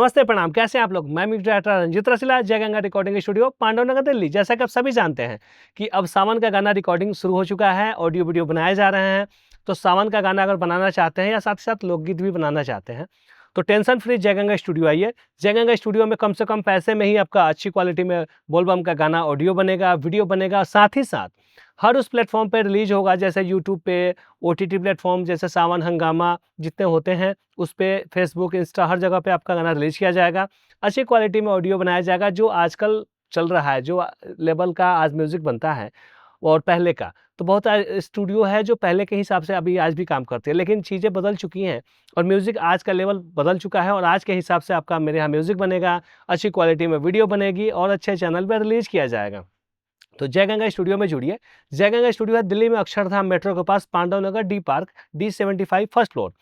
नमस्ते, प्रणाम। कैसे हैं आप लोग? मैं म्यूजिक डायरेक्टर रंजीत रसीला, जय गंगा रिकॉर्डिंग स्टूडियो, पांडवनगर, दिल्ली। जैसा कि आप सभी जानते हैं कि अब सावन का गाना रिकॉर्डिंग शुरू हो चुका है, ऑडियो वीडियो बनाए जा रहे हैं। तो सावन का गाना अगर बनाना चाहते हैं या साथ ही साथ लोकगीत भी बनाना चाहते हैं, तो टेंशन फ्री जय गंगा स्टूडियो आइए। जय गंगा स्टूडियो में कम से कम पैसे में ही आपका अच्छी क्वालिटी में बोलबम का गाना ऑडियो बनेगा, वीडियो बनेगा। साथ ही साथ हर उस प्लेटफॉर्म पे रिलीज होगा, जैसे यूट्यूब पे, ओटीटी प्लेटफॉर्म जैसे सावन, हंगामा जितने होते हैं उस पे, फेसबुक, इंस्टा, हर जगह पे आपका गाना रिलीज किया जाएगा। अच्छी क्वालिटी में ऑडियो बनाया जाएगा, जो आजकल चल रहा है, जो लेवल का आज म्यूज़िक बनता है और पहले का। तो बहुत स्टूडियो है जो पहले के हिसाब से अभी आज भी काम करते हैं, लेकिन चीज़ें बदल चुकी हैं और म्यूज़िक आज का लेवल बदल चुका है और आज के हिसाब से आपका मेरे यहाँ म्यूज़िक बनेगा, अच्छी क्वालिटी में वीडियो बनेगी और अच्छे चैनल पे रिलीज़ किया जाएगा। तो जय गंगा स्टूडियो में जुड़िए। जय गंगा स्टूडियो है दिल्ली में अक्षरधाम मेट्रो के पास, Pandav Nagar, D park, D75 first floor.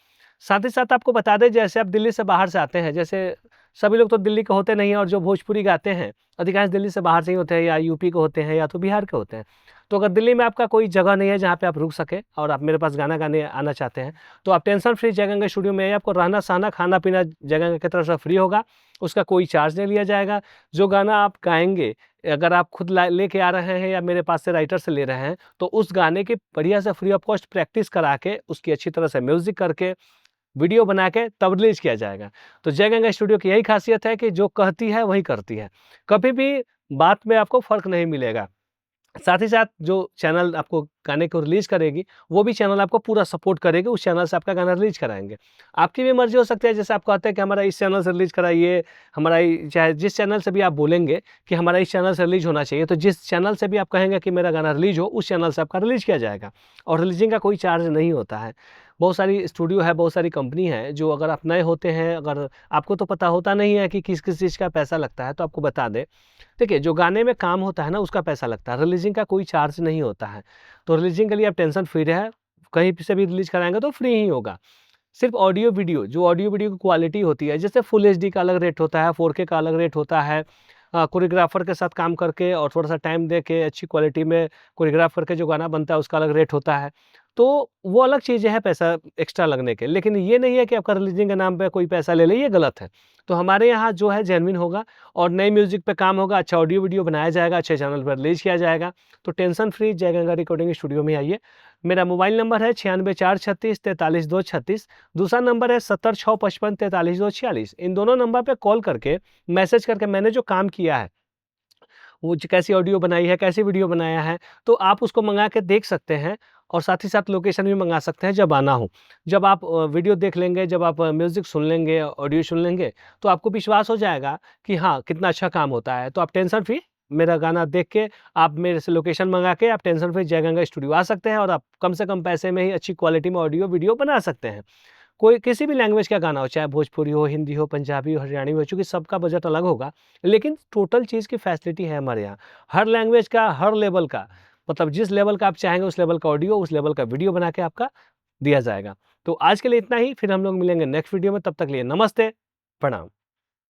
साथ ही साथ आपको बता दें, जैसे आप दिल्ली से बाहर से आते हैं, जैसे सभी लोग तो दिल्ली के होते नहीं हैं और जो भोजपुरी गाते हैं अधिकांश दिल्ली से बाहर से ही होते हैं, या यूपी के होते हैं या तो बिहार के होते हैं। तो अगर दिल्ली में आपका कोई जगह नहीं है जहाँ पे आप रुक सके और आप मेरे पास गाना गाने आना चाहते हैं, तो आप टेंशन फ्री जय गंगा स्टूडियो में आइए। आपको रहना सहना खाना पीना जय गंगा की तरफ से फ्री होगा, उसका कोई चार्ज नहीं लिया जाएगा। जो गाना आप गाएंगे, अगर आप खुद लेके आ रहे हैं या मेरे पास से राइटर से ले रहे हैं, तो उस गाने की बढ़िया से फ्री ऑफ कॉस्ट प्रैक्टिस करा के, उसकी अच्छी तरह से म्यूजिक करके, वीडियो बना के तब रिलीज किया जाएगा। तो जय गंगा स्टूडियो की यही खासियत है कि जो कहती है वही करती है। कभी भी बात में आपको फर्क नहीं मिलेगा। साथ ही साथ जो चैनल आपको गाने को रिलीज करेगी, वो भी चैनल आपको पूरा सपोर्ट करेगी, उस चैनल से आपका गाना रिलीज कराएंगे। आपकी भी मर्जी हो सकती है, जैसे आप कहते हैं कि हमारा इस चैनल से रिलीज कराइए, चाहे जिस चैनल से भी आप बोलेंगे कि हमारा इस चैनल से रिलीज होना चाहिए, तो जिस चैनल से भी आप कहेंगे कि मेरा गाना रिलीज हो, उस चैनल से आपका रिलीज किया जाएगा और रिलीजिंग का कोई चार्ज नहीं होता है। बहुत सारी स्टूडियो है, बहुत सारी कंपनी है, जो अगर आप नए होते हैं, अगर आपको तो पता होता नहीं है कि किस किस चीज़ का पैसा लगता है, तो आपको बता दें। देखिए, जो गाने में काम होता है ना, उसका पैसा लगता है, रिलीजिंग का कोई चार्ज नहीं होता है। तो रिलीजिंग के लिए आप टेंशन फ्री रहे, कहीं से भी रिलीज कराएंगे तो फ्री ही होगा। सिर्फ ऑडियो वीडियो, जो ऑडियो वीडियो की क्वालिटी होती है, जैसे फुल एचडी का अलग रेट होता है, 4K का अलग रेट होता है। कोरियोग्राफर के साथ काम करके और थोड़ा सा टाइम दे के अच्छी क्वालिटी में कोरियोग्राफ करके जो गाना बनता है, उसका अलग रेट होता है। तो वो अलग चीज़ें हैं पैसा एक्स्ट्रा लगने के, लेकिन ये नहीं है कि आपका रिलीजिंग के नाम पे कोई पैसा ले ले, ये गलत है। तो हमारे यहाँ जो है जेन्युइन होगा और नई म्यूजिक पे काम होगा, अच्छा ऑडियो वीडियो बनाया जाएगा, अच्छे चैनल पर रिलीज किया जाएगा। तो टेंशन फ्री जय गंगा रिकॉर्डिंग स्टूडियो में आइए। मेरा मोबाइल नंबर है 9646343236। दूसरा नंबर है 7065554346। इन दोनों नंबर पे कॉल करके, मैसेज करके, मैंने जो काम किया है, वो कैसी ऑडियो बनाई है, कैसी वीडियो बनाया है, तो आप उसको मंगा के देख सकते हैं और साथ ही साथ लोकेशन भी मंगा सकते हैं जब आना हो। जब आप वीडियो देख लेंगे, जब आप म्यूज़िक सुन लेंगे, ऑडियो सुन लेंगे, तो आपको विश्वास हो जाएगा कि हाँ, कितना अच्छा काम होता है। तो आप टेंशन फ्री मेरा गाना देख के, आप मेरे से लोकेशन मंगा के, आप टेंशन फ्री जय गंगा स्टूडियो आ सकते हैं और आप कम से कम पैसे में ही अच्छी क्वालिटी में ऑडियो वीडियो बना सकते हैं। कोई किसी भी लैंग्वेज का गाना हो, चाहे भोजपुरी हो, हिंदी हो, पंजाबी हो, हरियाणवी हो, चूँकि सबका बजट अलग होगा, लेकिन टोटल चीज़ की फैसिलिटी है हमारे यहाँ। हर लैंग्वेज का, हर लेवल का, मतलब जिस लेवल का आप चाहेंगे उस लेवल का ऑडियो, उस लेवल का वीडियो बना के आपका दिया जाएगा। तो आज के लिए इतना ही, फिर हम लोग मिलेंगे नेक्स्ट वीडियो में। तब तक के लिए नमस्ते, प्रणाम।